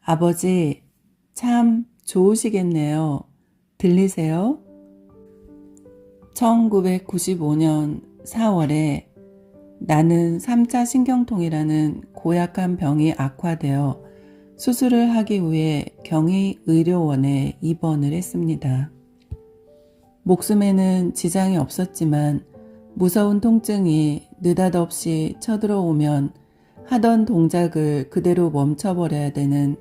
아버지, 참 좋으시겠네요. 들리세요? 1995년 4월에 나는 3차 신경통이라는 고약한 병이 악화되어 수술을 하기 위해 경희의료원에 입원을 했습니다. 목숨에는 지장이 없었지만 무서운 통증이 느닷없이 쳐들어오면 하던 동작을 그대로 멈춰버려야 되는,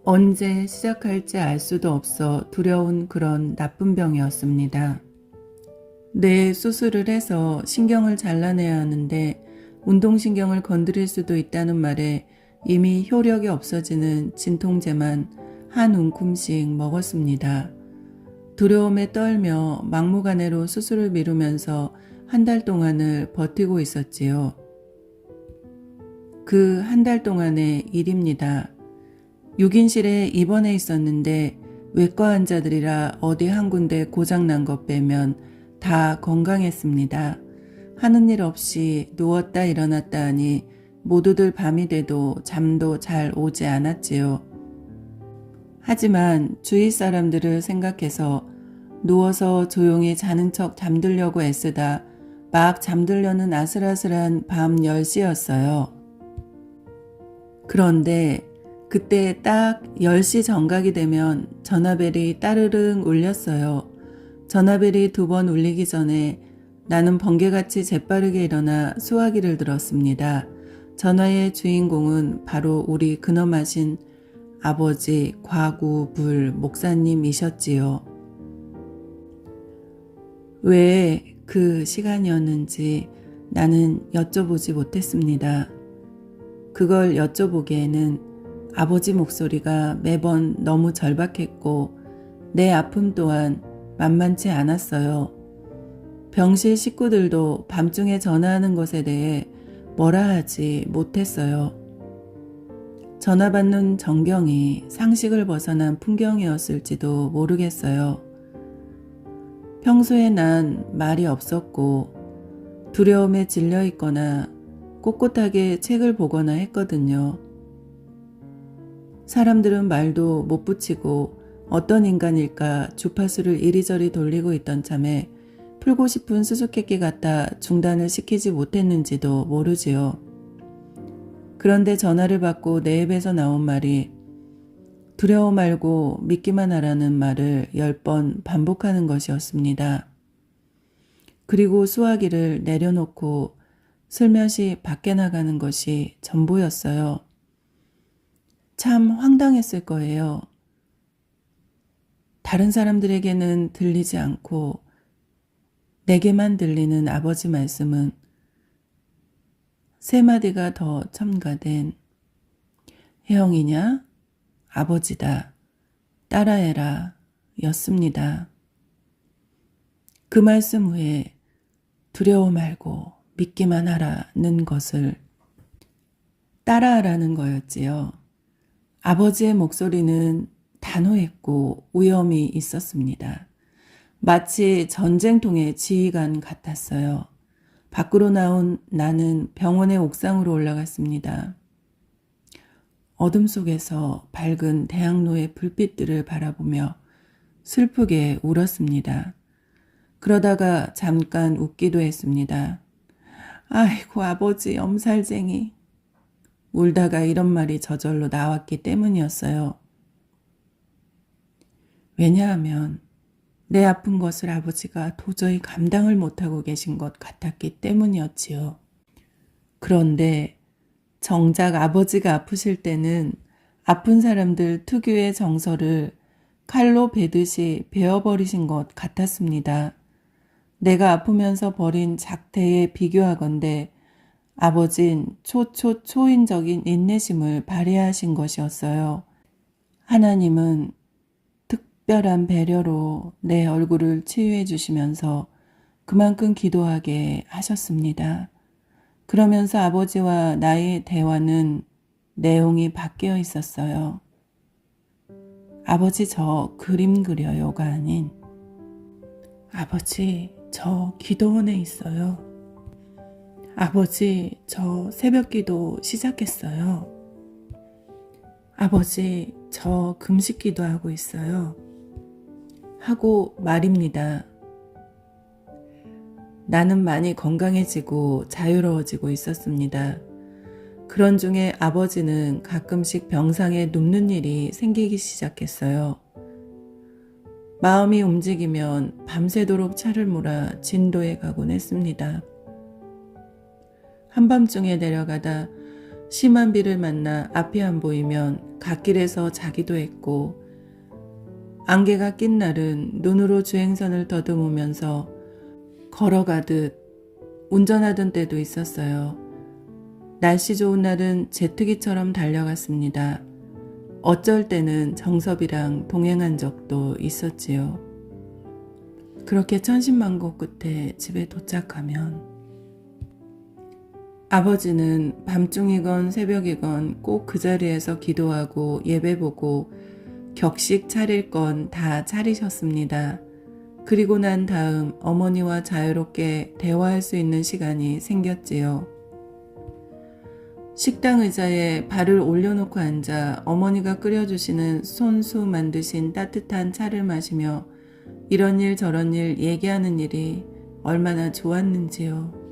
언제 시작할지 알 수도 없어 두려운 그런 나쁜 병이었습니다. 뇌 수술을 해서 신경을 잘라내야 하는데 운동신경을 건드릴 수도 있다는 말에 이미 효력이 없어지는 진통제만 한 움큼씩 먹었습니다. 두려움에 떨며 막무가내로 수술을 미루면서 한 달 동안을 버티고 있었지요. 그 한 달 동안의 일입니다. 6인실에 입원해 있었는데 외과 환자들이라 어디 한 군데 고장난 것 빼면 다 건강했습니다. 하는 일 없이 누웠다 일어났다 하니 모두들 밤이 돼도 잠도 잘 오지 않았지요. 하지만 주위 사람들을 생각해서 누워서 조용히 자는 척 잠들려고 애쓰다 막 잠들려는 아슬아슬한 밤 10시였어요. 그런데 그때 딱 10시 정각이 되면 전화벨이 따르릉 울렸어요. 전화벨이 2번 울리기 전에 나는 번개같이 재빠르게 일어나 수화기를 들었습니다. 전화의 주인공은 바로 우리 근엄하신 아버지 과구불 목사님이셨지요. 왜 그 시간이었는지 나는 여쭤보지 못했습니다. 그걸 여쭤보기에는 아버지 목소리가 매번 너무 절박했고 내 아픔 또한 만만치 않았어요. 병실 식구들도 밤중에 전화하는 것에 대해 뭐라 하지 못했어요. 전화 받는 전경이 상식을 벗어난 풍경이었을지도 모르겠어요. 평소에 난 말이 없었고 두려움에 질려 있거나 꼿꼿하게 책을 보거나 했거든요. 사람들은 말도 못 붙이고 어떤 인간일까 주파수를 이리저리 돌리고 있던 참에 풀고 싶은 수수께끼 같아 중단을 시키지 못했는지도 모르지요. 그런데 전화를 받고 내 입에서 나온 말이 두려워 말고 믿기만 하라는 말을 10번 반복하는 것이었습니다. 그리고 수화기를 내려놓고 슬며시 밖에 나가는 것이 전부였어요. 참 황당했을 거예요. 다른 사람들에게는 들리지 않고 내게만 들리는 아버지 말씀은 세 마디가 더 첨가된 혜영이냐? 아버지다. 따라해라. 였습니다. 그 말씀 후에 두려워 말고 믿기만 하라는 것을 따라하라는 거였지요. 아버지의 목소리는 단호했고 위엄이 있었습니다. 마치 전쟁통의 지휘관 같았어요. 밖으로 나온 나는 병원의 옥상으로 올라갔습니다. 어둠 속에서 밝은 대학로의 불빛들을 바라보며 슬프게 울었습니다. 그러다가 잠깐 웃기도 했습니다. 아이고 아버지 엄살쟁이. 울다가 이런 말이 저절로 나왔기 때문이었어요. 왜냐하면 내 아픈 것을 아버지가 도저히 감당을 못하고 계신 것 같았기 때문이었지요. 그런데 정작 아버지가 아프실 때는 아픈 사람들 특유의 정서를 칼로 베듯이 베어버리신 것 같았습니다. 내가 아프면서 벌인 작태에 비교하건대 아버진 초인적인 인내심을 발휘하신 것이었어요. 하나님은 특별한 배려로 내 얼굴을 치유해 주시면서 그만큼 기도하게 하셨습니다. 그러면서 아버지와 나의 대화는 내용이 바뀌어 있었어요. 아버지 저 그림 그려요가 아닌 아버지 저 기도원에 있어요. 아버지 저 새벽기도 시작했어요. 아버지, 저 금식기도 하고 있어요. 하고 말입니다. 나는 많이 건강해지고 자유로워지고 있었습니다. 그런 중에 아버지는 가끔씩 병상에 눕는 일이 생기기 시작했어요. 마음이 움직이면 밤새도록 차를 몰아 진도에 가곤 했습니다. 한밤중에 내려가다 심한 비를 만나 앞이 안 보이면 갓길에서 자기도 했고, 안개가 낀 날은 눈으로 주행선을 더듬으면서 걸어가듯 운전하던 때도 있었어요. 날씨 좋은 날은 제트기처럼 달려갔습니다. 어쩔 때는 정섭이랑 동행한 적도 있었지요. 그렇게 천신만고 끝에 집에 도착하면 아버지는 밤중이건 새벽이건 꼭 그 자리에서 기도하고 예배 보고 격식 차릴 건 다 차리셨습니다. 그리고 난 다음 어머니와 자유롭게 대화할 수 있는 시간이 생겼지요. 식당 의자에 발을 올려놓고 앉아 어머니가 끓여주시는 손수 만드신 따뜻한 차를 마시며 이런 일 저런 일 얘기하는 일이 얼마나 좋았는지요.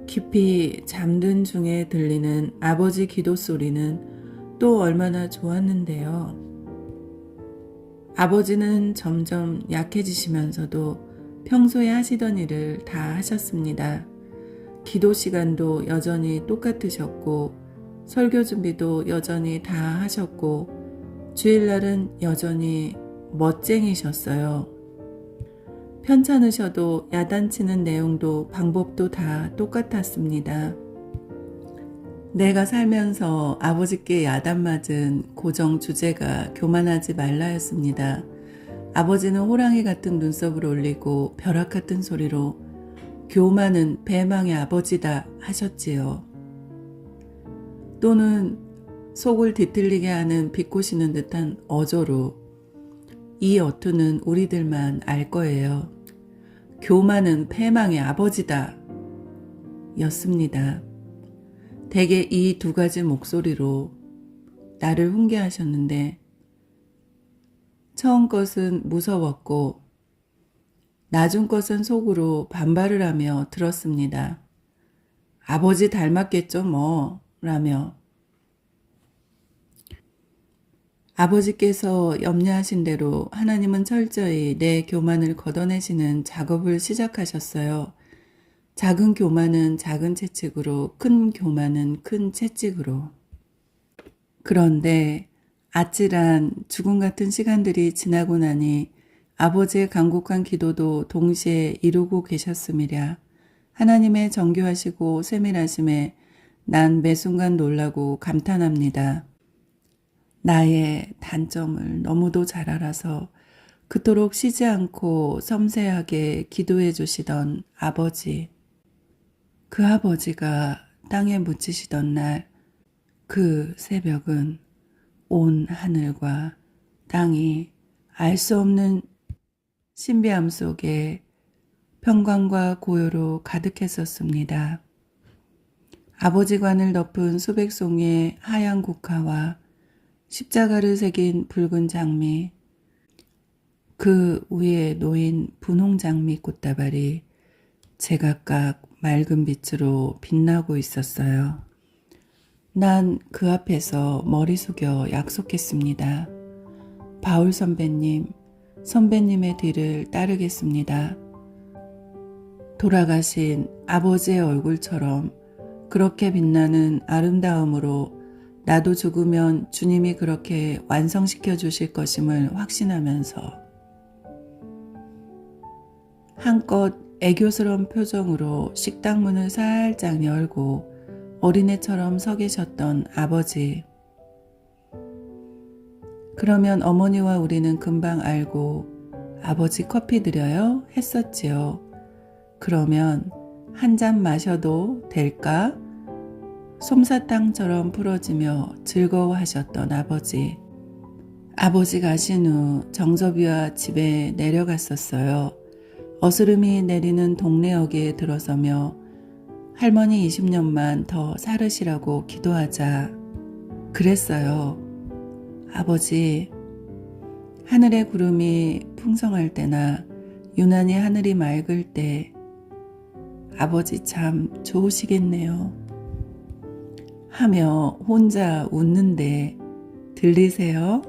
깊이 잠든 중에 들리는 아버지 기도 소리는 또 얼마나 좋았는데요. 아버지는 점점 약해지시면서도 평소에 하시던 일을 다 하셨습니다. 기도 시간도 여전히 똑같으셨고, 설교 준비도 여전히 다 하셨고, 주일날은 여전히 멋쟁이셨어요. 편찮으셔도 야단치는 내용도 방법도 다 똑같았습니다. 내가 살면서 아버지께 야단 맞은 고정 주제가 교만하지 말라였습니다. 아버지는 호랑이 같은 눈썹을 올리고 벼락 같은 소리로 교만은 배망의 아버지다 하셨지요. 또는 속을 뒤틀리게 하는 비꼬시는 듯한 어조로 이 어투는 우리들만 알 거예요. 교만은 패망의 아버지다 였습니다. 대개 이 두 가지 목소리로 나를 훈계하셨는데 처음 것은 무서웠고 나중 것은 속으로 반발을 하며 들었습니다. 아버지 닮았겠죠 뭐 라며. 아버지께서 염려하신 대로 하나님은 철저히 내 교만을 걷어내시는 작업을 시작하셨어요. 작은 교만은 작은 채찍으로, 큰 교만은 큰 채찍으로. 그런데 아찔한 죽음 같은 시간들이 지나고 나니 아버지의 간곡한 기도도 동시에 이루고 계셨음이랴. 하나님의 정교하시고 세밀하심에 난 매순간 놀라고 감탄합니다. 나의 단점을 너무도 잘 알아서 그토록 쉬지 않고 섬세하게 기도해 주시던 아버지. 그 아버지가 땅에 묻히시던 날, 그 새벽은 온 하늘과 땅이 알 수 없는 신비함 속에 평강과 고요로 가득했었습니다. 아버지관을 덮은 수백 송의 하얀 국화와 십자가를 새긴 붉은 장미, 그 위에 놓인 분홍 장미 꽃다발이 제각각 맑은 빛으로 빛나고 있었어요. 난 그 앞에서 머리 숙여 약속했습니다. 바울 선배님, 선배님의 뒤를 따르겠습니다. 돌아가신 아버지의 얼굴처럼 그렇게 빛나는 아름다움으로 나도 죽으면 주님이 그렇게 완성시켜 주실 것임을 확신하면서 한껏 애교스러운 표정으로 식당 문을 살짝 열고 어린애처럼 서 계셨던 아버지. 그러면 어머니와 우리는 금방 알고 아버지 커피 드려요? 했었지요. 그러면 한 잔 마셔도 될까? 솜사탕처럼 풀어지며 즐거워하셨던 아버지. 아버지 가신 후 정섭이와 집에 내려갔었어요. 어스름이 내리는 동네역에 들어서며 할머니 20년만 더 살으시라고 기도하자. 그랬어요. 아버지, 하늘의 구름이 풍성할 때나 유난히 하늘이 맑을 때 아버지 참 좋으시겠네요. 하며 혼자 웃는데 들리세요?